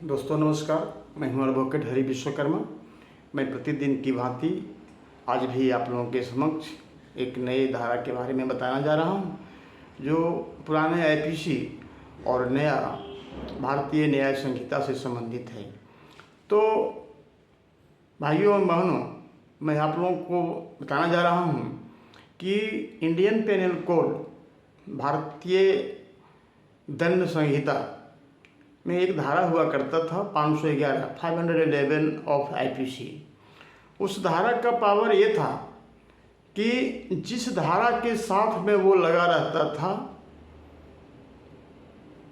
दोस्तों नमस्कार, मैं हूं एडवोकेट हरि विश्वकर्मा। मैं प्रतिदिन की भांति आज भी आप लोगों के समक्ष एक नए धारा के बारे में बताना जा रहा हूं, जो पुराने आईपीसी और नया भारतीय न्याय संहिता से संबंधित है। तो भाइयों और बहनों, मैं आप लोगों को बताना जा रहा हूं कि इंडियन पेनल कोड भारतीय दंड संहिता में एक धारा हुआ करता था 511 ऑफ आईपीसी। उस धारा का पावर ये था कि जिस धारा के साथ में वो लगा रहता था,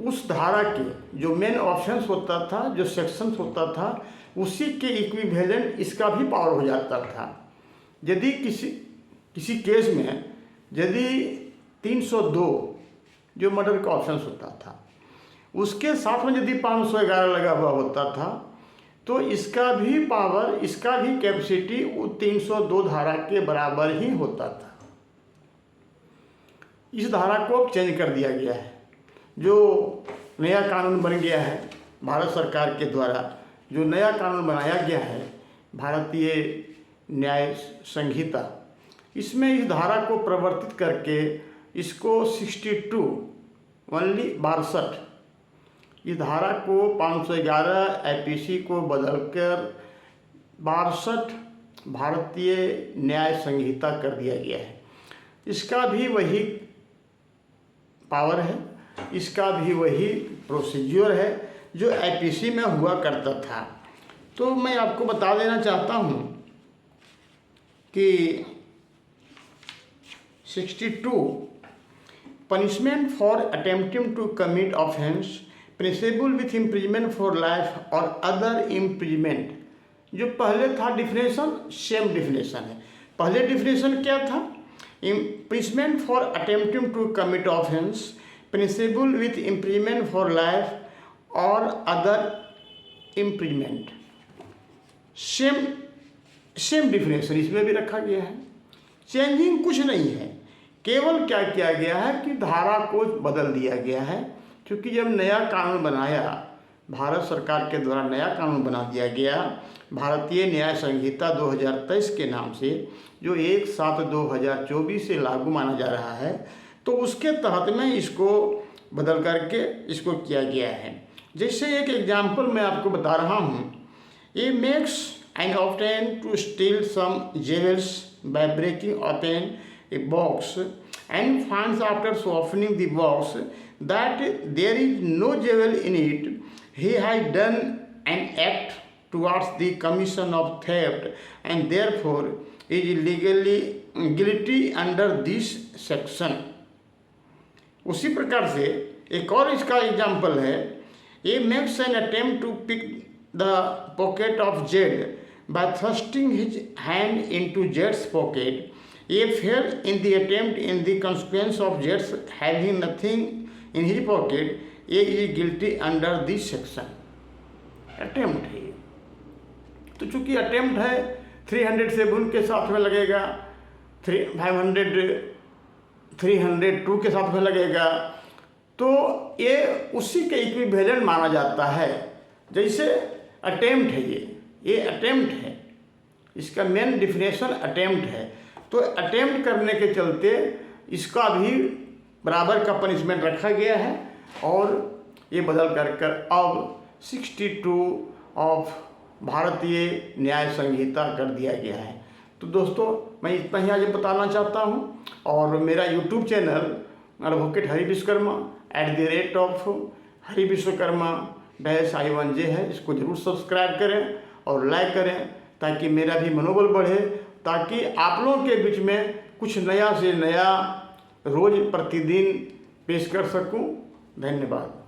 उस धारा के जो मेन ऑप्शंस होता था, जो सेक्शंस होता था, उसी के इक्विवेलेंट इसका भी पावर हो जाता था। यदि किसी केस में यदि 302 जो मर्डर का ऑप्शंस होता था, उसके साथ में यदि 511 लगा हुआ होता था, तो इसका भी पावर, इसका भी कैपेसिटी 302 धारा के बराबर ही होता था। इस धारा को अब चेंज कर दिया गया है। जो नया कानून बन गया है भारत सरकार के द्वारा, जो नया कानून बनाया गया है भारतीय न्याय संहिता, इसमें इस धारा को परिवर्तित करके इसको 62 इस धारा को 511 आईपीसी को बदलकर 62 भारतीय न्याय संहिता कर दिया गया है। इसका भी वही पावर है, इसका भी वही प्रोसीजर है जो आईपीसी में हुआ करता था। तो मैं आपको बता देना चाहता हूँ कि 62 punishment for attempting to commit offence punishable with imprisonment for life और अदर इम्प्रिजमेंट। जो पहले था डिफिनेशन, सेम डिफिनेशन है। पहले डिफिनेशन क्या था? Punishment for attempting to commit offence punishable with imprisonment for life और अदर इम्प्रिजमेंट। सेम डिफिनेशन इसमें भी रखा गया है। चेंजिंग कुछ नहीं है, केवल क्या किया गया है कि धारा को बदल दिया गया है। क्योंकि जब नया कानून बनाया, भारत सरकार के द्वारा नया कानून बना दिया गया भारतीय न्याय संहिता 2023 के नाम से, जो 1/7/2024 से लागू माना जा रहा है, तो उसके तहत में इसको बदल करके इसको किया गया है। जैसे एक एग्जाम्पल मैं आपको बता रहा हूँ, ये मेक्स एन ऑप्टेन to steal some jewels by breaking open a box and finds after opening the box that there is no jewel in it, he has done an act towards the commission of theft and therefore is legally guilty under this section। उसी प्रकार से एक और इसका example है, ये makes an attempt to pick the pocket of Z by thrusting his hand into Jed's pocket, a fail in the attempt in the consequence of Jed's having nothing in his pocket, a is guilty under this section। Attempt है ये, तो चूंकि attempt है 307 के साथ में लगेगा, 302 के साथ में लगेगा, तो ये उसी के इक्विवेलेंट माना जाता है। जैसे अटेम्प्ट है, ये अटेम्प्ट है, इसका मेन डिफिनेशन अटेम्प्ट है। तो अटेम्प्ट करने के चलते इसका भी बराबर का पनिशमेंट रखा गया है और ये बदल कर अब 62 ऑफ भारतीय न्याय संहिता कर दिया गया है। तो दोस्तों, मैं इतना ही आज बताना चाहता हूँ। और मेरा YouTube channel advocate Hari Vishwakarma @Hari Vishwakarma -I1J है, इसको ज़रूर सब्सक्राइब करें और लाइक करें, ताकि मेरा भी मनोबल बढ़े, ताकि आप लोगों के बीच में कुछ नया से नया रोज़ प्रतिदिन पेश कर सकूं। धन्यवाद।